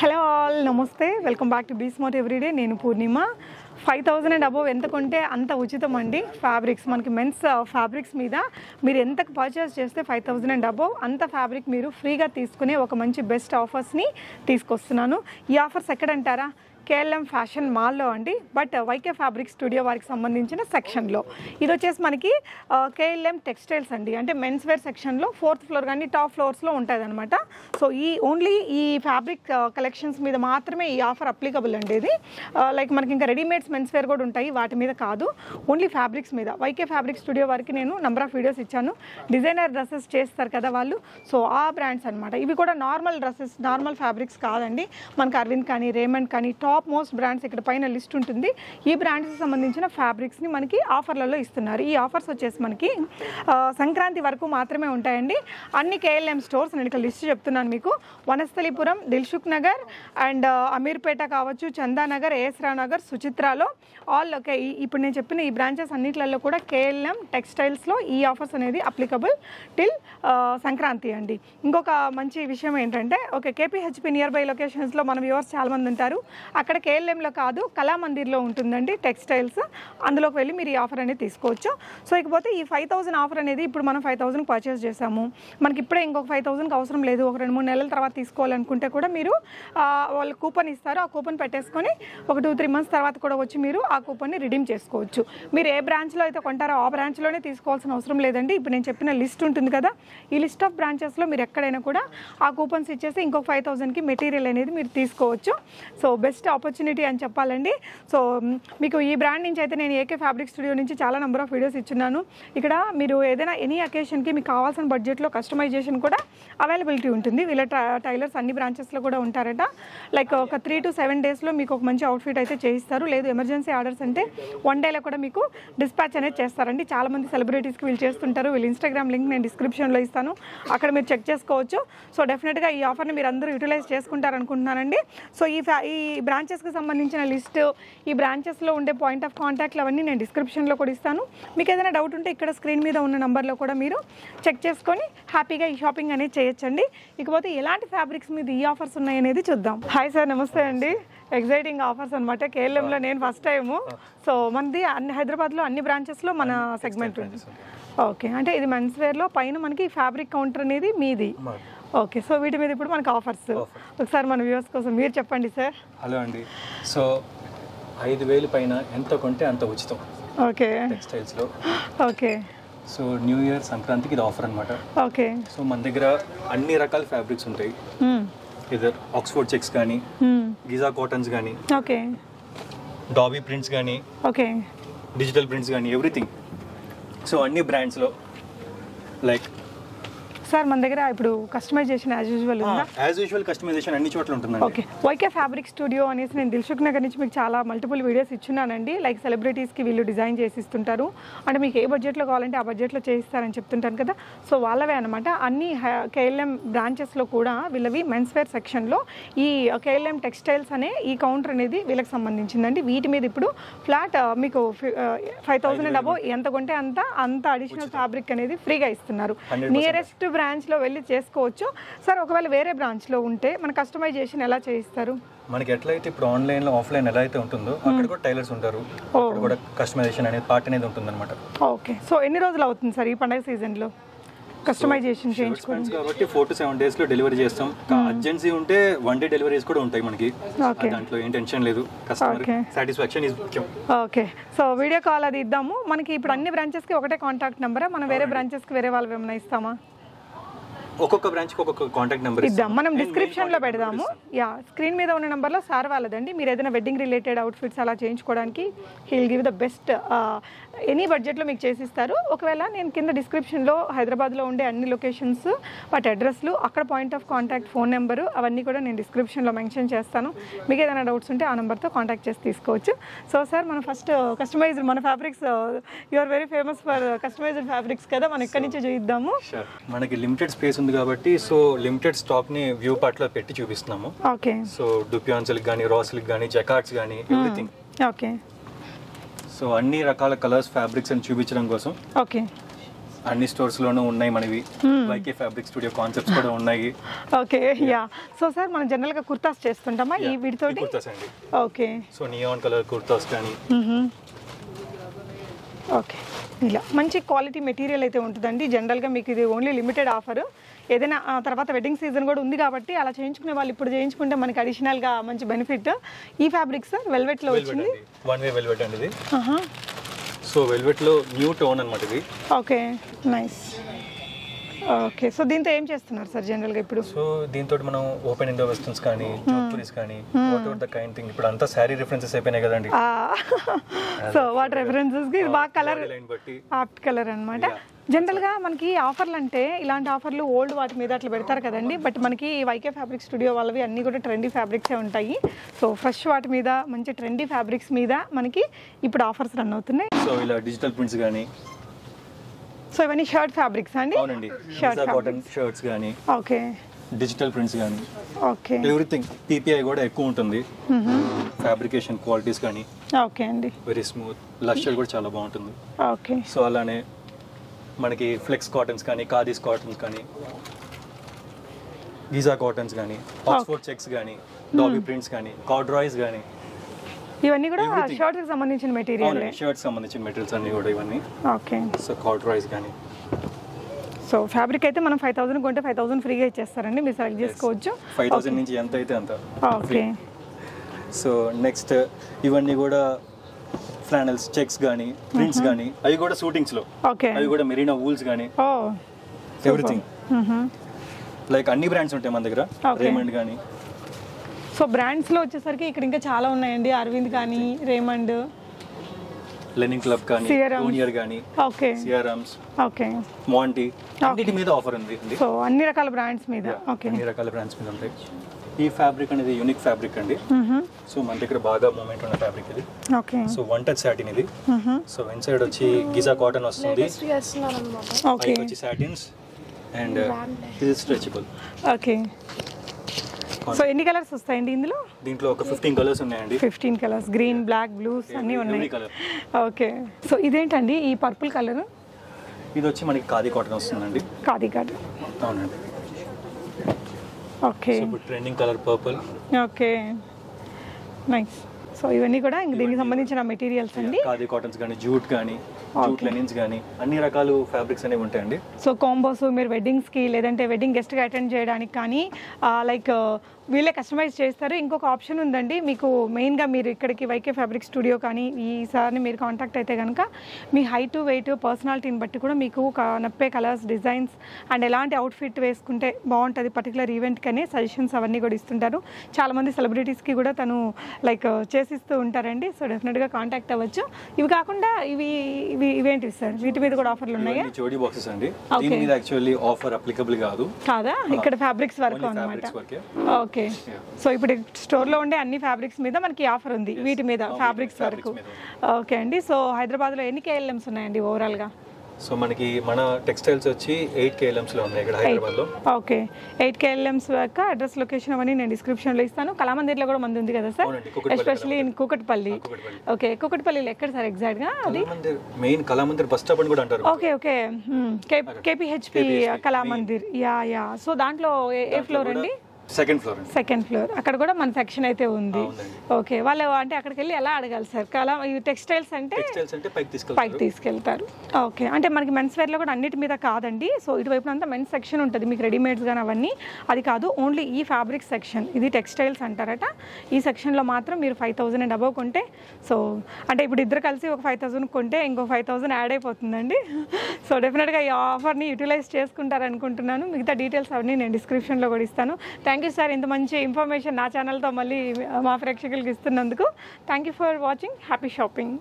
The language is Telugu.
హలో ఆల్ నమస్తే welcome back to Be Smart Everyday. నేను పూర్ణిమ. 5000 అండ్ అబోవ్ ఎంత కొంటే అంత ఉచితం అండి. ఫ్యాబ్రిక్స్ మనకి మెన్స్ ఫ్యాబ్రిక్స్ మీద మీరు ఎంతకు పర్చేస్ చేస్తే 5000 అండ్ అబోవ్ అంత ఫ్యాబ్రిక్ మీరు ఫ్రీగా తీసుకునే ఒక మంచి బెస్ట్ ఆఫర్స్ని తీసుకొస్తున్నాను. ఈ ఆఫర్స్ ఎక్కడంటారా? కేఎల్ఎం ఫ్యాషన్ మాల్లో అండి, బట్ వైకే ఫ్యాబ్రిక్ స్టూడియో వారికి సంబంధించిన సెక్షన్లో. ఇది వచ్చేసి మనకి కేఎల్ఎం టెక్స్టైల్స్ అండి, అంటే మెన్స్ వేర్ సెక్షన్లో 4th ఫ్లోర్ కానీ టాప్ ఫ్లోర్స్లో ఉంటుంది అనమాట. సో ఓన్లీ ఈ ఫ్యాబ్రిక్ కలెక్షన్స్ మీద మాత్రమే ఈ ఆఫర్ అప్లికబుల్ అండి. ఇది లైక్ మనకి ఇంకా రెడీమేడ్స్ మెన్స్ వేర్ కూడా ఉంటాయి, వాటి మీద కాదు, ఓన్లీ ఫ్యాబ్రిక్స్ మీద. వైకే ఫ్యాబ్రిక్ స్టూడియో వారికి నేను నెంబర్ ఆఫ్ వీడియోస్ ఇచ్చాను. డిజైనర్ డ్రెస్సెస్ చేస్తారు కదా వాళ్ళు, సో ఆ బ్రాండ్స్ అనమాట. ఇవి కూడా నార్మల్ డ్రెస్సెస్, నార్మల్ ఫ్యాబ్రిక్స్ కాదండి. మనకి అరవింద్ కానీ, రేమండ్ కానీ, టాప్ మోస్ట్ బ్రాండ్స్ ఇక్కడ పైన లిస్ట్ ఉంటుంది. ఈ బ్రాండ్స్కి సంబంధించిన ఫ్యాబ్రిక్స్ని మనకి ఆఫర్లలో ఇస్తున్నారు. ఈ ఆఫర్స్ వచ్చేసి మనకి సంక్రాంతి వరకు మాత్రమే ఉంటాయండి. అన్ని కేఎల్ఎం స్టోర్స్, నేను ఇక్కడ లిస్ట్ చెప్తున్నాను మీకు. వనస్థలిపురం, దిల్సుఖ్ నగర్ అండ్ అమీర్పేట కావచ్చు, చందానగర్, ఏఎస్రావు నగర్, సుచిత్రాలో ఆల్ ఓకే. ఇప్పుడు నేను చెప్పిన ఈ బ్రాంచెస్ అన్నిట్లలో కూడా కేఎల్ఎం టెక్స్టైల్స్లో ఈ ఆఫర్స్ అనేది అప్లికబుల్ టిల్ సంక్రాంతి అండి. ఇంకొక మంచి విషయం ఏంటంటే, ఓకే కేపీహెచ్పి నియర్ బై లొకేషన్స్లో మన వ్యూవర్స్ చాలామంది ఉంటారు. అక్కడ కేఎల్ఎంలో కాదు, కళామందిర్లో ఉంటుందండి టెక్స్టైల్స్. అందులోకి వెళ్ళి మీరు ఈ ఆఫర్ అనేది తీసుకోవచ్చు. సో ఇకపోతే ఈ 5000 ఆఫర్ అనేది ఇప్పుడు మనం 5000 పర్చేస్ చేసాము, మనకి ఇప్పుడే ఇంకొక 5000కి అవసరం లేదు, ఒక 2-3 నెలల తర్వాత తీసుకోవాలనుకుంటే కూడా మీరు వాళ్ళు కూపన్ ఇస్తారు. ఆ కూపన్ పెట్టేసుకొని ఒక 2-3 మంత్స్ తర్వాత కూడా వచ్చి మీరు ఆ కూపన్ని రిడీమ్ చేసుకోవచ్చు. మీరు ఏ బ్రాంచ్లో అయితే కొంటారో ఆ బ్రాంచ్లోనే తీసుకోవాల్సిన అవసరం లేదండి. ఇప్పుడు నేను చెప్పిన లిస్ట్ ఉంటుంది కదా, ఈ లిస్ట్ ఆఫ్ బ్రాంచెస్లో మీరు ఎక్కడైనా కూడా ఆ కూపన్స్ ఇచ్చేసి ఇంకొక 5000కి మెటీరియల్ అనేది మీరు తీసుకోవచ్చు. సో బెస్ట్ ఆపర్చునిటీ అని చెప్పాలండి. సో మీకు ఈ బ్రాండ్ నుంచి అయితే నేను ఏకే ఫ్యాబ్రిక్ స్టూడియో నుంచి చాలా నెంబర్ ఆఫ్ వీడియోస్ ఇచ్చున్నాను. ఇక్కడ మీరు ఏదైనా ఎనీ అకేషన్కి మీకు కావాల్సిన బడ్జెట్లో కస్టమైజేషన్ కూడా అవైలబిలిటీ ఉంటుంది. వీళ్ళ టైలర్స్ అన్ని బ్రాంచెస్లో కూడా ఉంటారట. లైక్ ఒక 3 to 7 డేస్లో మీకు ఒక మంచి అవుట్ఫిట్ అయితే చేయిస్తారు. లేదు ఎమర్జెన్సీ ఆర్డర్స్ అంటే 1 డేలో కూడా మీకు డిస్పాచ్ అనేది చేస్తారండి. చాలామంది సెలబ్రిటీస్కి వీళ్ళు చేస్తుంటారు. వీళ్ళ ఇన్స్టాగ్రామ్ లింక్ నేను డిస్క్రిప్షన్లో ఇస్తాను, అక్కడ మీరు చెక్ చేసుకోవచ్చు. సో డెఫినెట్గా ఈ ఆఫర్ని మీరు అందరూ యూటిలైజ్ చేసుకుంటారనుకుంటున్నానండి. సో ఈ బ్రాంచెస్కి సంబంధించిన లిస్ట్, ఈ బ్రాంచెస్లో ఉండే పాయింట్ ఆఫ్ కాంటాక్ట్లు అవన్నీ నేను డిస్క్రిప్షన్లో కూడా ఇస్తాను. మీకు ఏదైనా డౌట్ ఉంటే ఇక్కడ స్క్రీన్ మీద ఉన్న నెంబర్లో కూడా మీరు చెక్ చేసుకొని హ్యాపీగా ఈ షాపింగ్ అనేది చేయొచ్చండి. ఇకపోతే ఎలాంటి ఫ్యాబ్రిక్స్ మీద ఈ ఆఫర్స్ ఉన్నాయనేది చూద్దాం. హాయ్ సార్, నమస్తే అండి. ఎగ్జైటింగ్ ఆఫర్స్ అనమాట. కేఎల్ఎంలో నేను ఫస్ట్ టైము. సో మనది హైదరాబాద్లో అన్ని బ్రాంచెస్లో మన సెగ్మెంట్ ఉంది. ఓకే, అంటే ఇది మెన్స్ వేర్లో పైన మనకి ఫ్యాబ్రిక్ కౌంటర్ అనేది మీది. ఓకే, సో వీటి మీద ఇప్పుడు మనకు ఆఫర్స్ ఒకసారి మన వ్యూవర్స్ కోసం మీరు చెప్పండి సార్. హలో అండి. సో 5000 పైన ఎంత కొంటే అంత ఉచితం. ఓకే, టెక్స్టైల్స్లో. ఓకే, సో న్యూ ఇయర్ సంక్రాంతికి ఇది ఆఫర్ అనమాట. ఓకే, సో మన దగ్గర అన్ని రకాల ఫ్యాబ్రిక్స్ ఉంటాయి. ఇదర్ ఆక్స్ఫోర్డ్ చెక్స్ కానీ, గిజా కాటన్స్ కానీ, ఓకే, డాబీ ప్రింట్స్ కానీ, ఓకే, డిజిటల్ ప్రింట్స్ కానీ, ఎవ్రీథింగ్. సో అన్ని బ్రాండ్స్లో లైక్ సార్ మన దగ్గర ఇప్పుడు కస్టమైజేషన్ యాజ్ యూజువల్ ఉందా? యాజ్ యూజువల్ కస్టమైజేషన్ అన్ని చోట్ల ఉంటుందండి. ఓకే, వైకే ఫ్యాబ్రిక్ స్టూడియో అనేసి నేను దిల్సుఖ్ నగర్ నుంచి మీకు చాలా మల్టిపుల్ వీడియోస్ ఇచ్చున్నానండి. లైక్ సెలబ్రిటీస్కి వీళ్ళు డిజైన్ చేసి ఇస్తుంటారు, అంటే మీకు ఏ బడ్జెట్లో కావాలంటే ఆ బడ్జెట్లో చేయిస్తారని చెప్తుంటాను కదా. సో వాళ్ళవే అనమాట. అన్ని కేఎల్ఎం బ్రాంచెస్లో కూడా వీళ్ళవి మెన్స్ వేర్ సెక్షన్లో ఈ కేఎల్ఎం టెక్స్టైల్స్ అనే ఈ కౌంటర్ అనేది వీళ్ళకి సంబంధించిందండి. వీటి మీద ఇప్పుడు ఫ్లాట్ మీకు 5000 అండ్ అబోవ్ ఎంత కొంటే అంత అడిషనల్ ఫ్యాబ్రిక్ అనేది ఫ్రీగా ఇస్తున్నారు. నియరెస్ట్ బ్రాంచ్లో వెళ్ళి చేసుకోవచ్చు. సార్ ఒకవేళ వేరే బ్రాంచ్లో ఉంటే మన కస్టమైజేషన్ ఎలా చేయిస్తారు? మనకి ఎట్లయితే ఇప్పుడు ఆన్లైన్లో ఆఫ్లైన్ ఎలా అయితే ఉంటుందో అక్కడ కూడా టైలర్స్ ఉంటారు, అక్కడ కూడా కస్టమైజేషన్ అనేది పార్ట్ అనేది ఉంటుందన్నమాట. ఓకే, సో ఎన్ని రోజులు అవుతుంది సార్ ఈ పండుగ సీజన్లో కస్టమైజేషన్ చేయించుకోండి? కాబట్టి 4 to 7 డేస్లో డెలివరీ చేస్తాం. అర్జెన్సీ ఉంటే 1 డే డెలివరీస్ కూడా ఉంటాయి మనకి. దాంట్లో ఏం టెన్షన్ లేదు, కస్టమర్ సాటిస్ఫాక్షన్ ఈజ్ ముఖ్యం. ఓకే, సో వీడియో కాల్ అది ఇద్దాము. మనకి ఇప్పుడు అన్ని బ్రాంచెస్కి ఒకటే కాంటాక్ట్ నెంబరా? మనం వేరే బ్రాంచెస్కి వేరే వాళ్ళు ఏమైనా ఇస్తామా? ఒక్కొక్క బ్రాంచ్కి ఒక్కొక్క కాంటాక్ట్ నెంబర్ ఇద్దాం, మనం డిస్క్రిప్షన్లో పెడదాము. యా, స్క్రీన్ మీద ఉన్న నెంబర్లో సార్ వాళ్ళదండి. మీరు ఏదైనా వెడ్డింగ్ రిలేటెడ్ అవుట్ఫిట్స్ అలా చేయించుకోవడానికి heal give the best any బడ్జెట్లో మీకు చేసిస్తారు. ఒకవేళ నేను కింద డిస్క్రిప్షన్లో హైదరాబాద్లో ఉండే అన్ని లొకేషన్స్, వాటి అడ్రస్లు, అక్కడ point of contact, phone number అవన్నీ కూడా నేను డిస్క్రిప్షన్లో మెన్షన్ చేస్తాను. మీకు ఏదైనా డౌట్స్ ఉంటే ఆ నెంబర్తో కాంటాక్ట్ చేసి తీసుకోవచ్చు. సో సార్ మనం ఫస్ట్ కస్టమైజ్డ్ మన fabrics, you are very famous for customised fabrics కదా, మనం ఎక్కడి నుంచి చూద్దాము. మనకి లిమిటెడ్ స్పేస్ ఉంది కాబట్టి సో లిమిటెడ్ స్టాక్ ని వ్యూ పార్ట్ లో పెట్టి చూపిస్తున్నాము. ఓకే, సో డుపియాన్ సిల్క్ గానీ, రా సిల్క్ గానీ, జకార్డ్స్ గానీ, ఎవ్రీథింగ్. ఓకే, సో అన్ని రకాల కలర్స్ ఫ్యాబ్రిక్స్ అని చూపించడం కోసం ఓకే అన్ని స్టోర్స్ లోనూ ఉన్నాయి మనవి. వైకే ఫ్యాబ్రిక్ స్టూడియో కాన్సెప్ట్స్ కూడా ఉన్నాయి. Okay yeah. సో సార్ మనం జనరల్ గా కుర్తాస్ చేస్తుంటామా ఈ వీటితోటి? కుర్తాస్ అండి. Okay. So neon colour kurtas కానీ. ఓకే, ఇలా మంచి క్వాలిటీ మెటీరియల్ అయితే ఉంటుందండి. జనరల్గా మీకు ఇది ఓన్లీ లిమిటెడ్ ఆఫర్. ఏదైనా తర్వాత వెడ్డింగ్ సీజన్ కూడా ఉంది కాబట్టి అలా చేయించుకునే వాళ్ళు ఇప్పుడు చేయించుకుంటే మనకి అడిషనల్గా మంచి బెనిఫిట్. ఈ ఫ్యాబ్రిక్స్ వెల్వెట్లో వచ్చింది. వన్ వే వెల్వెట్ అండి ఇది. సో వెల్వెట్లో న్యూ టోన్ అన్నమాట ఇది. Okay, nice. ఓకే, సో దీంతో ఏం చేస్తున్నారు సార్ జనరల్గా ఇప్పుడు? సో దీంతో మనం ఓపెన్ ఇండో వెస్టర్న్స్ కానీ జోధ్పూరీస్ కానీ what ever the kind thing. ఇప్పుడు అంతా శారీ రిఫరెన్సెస్ అయిపోయినాయి కదండి. సో వాట్ రెఫరెన్సెస్కి ఇది బాగా కలర్ ఆప్ట్ కలర్ అనమాట. జనరల్గా మనకి ఆఫర్లు అంటే ఇలాంటి ఆఫర్లు ఓల్డ్ వాటి మీద అట్లా పెడతారు కదండి. బట్ మనకి వైకే ఫ్యాబ్రిక్ స్టూడియో వాళ్ళవి అన్నీ కూడా ట్రెండీ ఫ్యాబ్రిక్సే ఉంటాయి. సో ఫ్రెష్ వాటి మీద మంచి ట్రెండీ ఫ్యాబ్రిక్స్ మీద మనకి ఇప్పుడు ఆఫర్స్ రన్ అవుతున్నాయి. సో ఇలా డిజిటల్ ప్రింట్స్ కానీ. సో ఇవన్నీ షర్ట్ ఫ్యాబ్రిక్స్ అండి? అవునండి, కాటన్ షర్ట్స్ కానీ, ఓకే, డిజిటల్ ప్రింట్స్ కానీ, ఓకే, ఎవ్రీథింగ్. పీపీఐ కూడా ఎక్కువ ఉంటుంది. ఫ్యాబ్రికేషన్ క్వాలిటీస్ కానీ ఓకే అండి, వెరీ స్మూత్. లస్టర్ కూడా చాలా బాగుంటుంది. ఓకే. సో అలానే మనకి ఫ్లెక్స్ కాటన్స్ కానీ, ఖాదీస్ కాటన్స్ కానీ, గీజా కాటన్స్ కానీ, ఆక్స్ఫోర్డ్ చెక్స్ కానీ, డాబీ ప్రింట్స్ కానీ, కార్డ్రాయ్స్ కానీ, ఇవన్నీ కూడా షర్ట్స్ కి సంబంధించిన మెటీరియల్. షర్ట్స్ సంబంధించిన మెటీరియల్స్ అన్ని కూడా ఇవన్నీ. ఓకే. సో కార్డ్రాయ్స్ కానీ. సో ఫ్యాబ్రిక్ అయితే మనం 5000 కొంటే 5000 ఫ్రీగా ఇచ్చేస్తారండి, మీరు సెలెక్ట్ చేసుకోవచ్చు. 5000 నుంచి ఎంత అయితే అంత. ఓకే. సో నెక్స్ట్ ఇవన్నీ కూడా ఫ్లానల్స్, చెక్స్ కానీ, ప్రింట్స్ కానీ, అవి కూడా షూటింగ్స్ లో. ఓకే. అవి కూడా మెరీనా వూల్స్ కానీ, ఎవ్రీథింగ్. లైక్ అన్ని బ్రాండ్స్ ఉంటాయి మన దగ్గర. రేమండ్ కానీ. సో బ్రాండ్స్ లో వచ్చేసరికి ఇక్కడ ఇంకా చాలా ఉన్నాయండి. అరవింద్ కానీ, రేమండ్, లెనిన్ క్లబ్ కానీ, జూనియర్ కానీ, ఓకే, సిఆర్ఎమ్స్, ఓకే, మాంటీ, అన్నిటి మీద ఆఫర్ ఉంది. సో అన్ని రకాల బ్రాండ్స్ మీద. ఓకే, అన్ని రకాల బ్రాండ్స్ మీద ఉంటాయి. ఈ ఫ్యాబ్రిక్ అనేది యూనిక్ ఫ్యాబ్రిక్ అండి. సో మన దగ్గర బాగా మూమెంట్ ఉన్న ఫ్యాబ్రిక్ ఇది. Okay. So one touch satin ఇది. సో ఇన్సైడ్ వచ్చి గిజా కాటన్ వస్తుంది. ఓకే. వచ్చి సాటిన్స్ అండ్ ఇది స్ట్రెచబుల్. ఓకే. సో ఎన్ని కలర్స్ వస్తాయండి ఇందులో? దీంట్లో ఒక 15 కలర్స్ ఉన్నాయండి. 15 కలర్స్, గ్రీన్, బ్లాక్, బ్లూస్ అన్నీ ఉన్నాయి. ఓకే. సో ఇదేంటండి ఈ పర్పుల్ కలర్? ఇది వచ్చి మనకి ఖాదీ కాటన్ వస్తుందండి. ఖాదీ కాటన్. అవునండి. Okay. So trending colour purple. Okay, nice. So ఇవన్నీ కూడా దీనికి సంబంధించిన మెటీరియల్స్ అండి. ఖాదీ కాటన్స్ కానీ, జూట్ కానీ, జూట్ లెనిన్స్ కానీ, అన్ని రకాల ఫ్యాబ్రిక్స్ అనేవి ఉంటాయండి. సో కాంబోస్ మీరు వెడ్డింగ్స్కి లేదంటే వెడ్డింగ్ గెస్ట్కి అటెండ్ చేయడానికి కానీ లైక్ వీళ్ళే కస్టమైజ్ చేస్తారు. ఇంకొక ఆప్షన్ ఉందండి మీకు. మెయిన్గా మీరు ఇక్కడికి వైకే ఫ్యాబ్రిక్ స్టూడియో కానీ ఈసారిని మీరు కాంటాక్ట్ అయితే కనుక మీ హైట్, వెయిట్, పర్సనాలిటీని బట్టి కూడా మీకు నప్పే కలర్స్, డిజైన్స్ అండ్ ఎలాంటి అవుట్ఫిట్ వేసుకుంటే బాగుంటుంది పర్టికులర్ ఈవెంట్కి అనే సజెషన్స్ అవన్నీ కూడా ఇస్తుంటారు. చాలామంది సెలబ్రిటీస్కి కూడా తను లైక్ చేసిస్తూ ఉంటారండి. సో డెఫినెట్గా కాంటాక్ట్ అవ్వచ్చు. ఇవి కాకుండా ఇవేంటివి సార్? వీటి మీద కూడా ఆఫర్లు ఉన్నాయా? జోడీ బాక్సెస్ అండి. దీని మీద యాక్చువల్లీ ఆఫర్ అప్లికబుల్ కాదా? ఇక్కడ ఫ్యాబ్రిక్స్ వరకు అన్నమాట. ఓకే. సో ఇప్పుడు స్టోర్లో ఉండే అన్ని ఫ్యాబ్రిక్స్ మీద మనకి ఆఫర్ ఉంది, వీటి మీద ఫ్యాబ్రిక్స్ వరకు. ఓకే అండి. సో హైదరాబాద్లో ఎన్ని KLMs ఉన్నాయండి ఓవరాల్గా? సో మనకి మన టెక్స్టైల్స్ వచ్చి 8 KLMs లో ఉన్నాయి ఇక్కడ హైదరాబాద్లో. ఓకే, 8 KLMs యొక్క అడ్రస్, లొకేషన్ అవన్నీ నేను డిస్క్రిప్షన్లో ఇస్తాను. కళామందిర్లో కూడా మంది ఉంది కదా sir, especially in Kukatpally. Okay, కూకట్పల్లిలో ఎక్కడ సార్ ఎగ్జాక్ట్గా? అది మెయిన్ కళామందిర్ బస్ స్టాప్ అని కూడా అంటారు. Okay, okay, KPHP Kalamandir. Yeah. So దాంట్లో ఏ ఫ్లోర్ అండి? Second floor. అక్కడ కూడా మన సెక్షన్ అయితే ఉంది. ఓకే, వాళ్ళు అంటే అక్కడికి వెళ్ళి ఎలా అడగాలి సార్? టెక్స్టైల్స్ అంటే పైకి తీసుకెళ్తారు. ఓకే, అంటే మనకి మెన్స్ వేర్లో కూడా అన్నిటి మీద కాదండి. సో ఇటువైపు అంతా మెన్స్ సెక్షన్ ఉంటుంది మీకు, రెడీమేడ్స్ కానీ అవన్నీ. అది కాదు, ఓన్లీ ఈ ఫ్యాబ్రిక్ సెక్షన్, ఇది టెక్స్టైల్స్ అంటారట. ఈ సెక్షన్లో మాత్రం మీరు 5000 అండ్ అబవ్ కొంటే, సో అంటే ఇప్పుడు ఇద్దరు కలిసి ఒక 5000 కొంటే ఇంకో 5000 యాడ్ అయిపోతుందండి. సో డెఫినెట్గా ఈ ఆఫర్ని యూటిలైజ్ చేసుకుంటారనుకుంటున్నాను. మిగతా డీటెయిల్స్ అవన్నీ నేను డిస్క్రిప్షన్లో కూడా ఇస్తాను. థ్యాంక్ యూ సార్, ఇంత మంచి ఇన్ఫర్మేషన్ నా ఛానల్తో మళ్ళీ మా ప్రేక్షకులకి ఇస్తున్నందుకు. Thank you for watching. Happy shopping.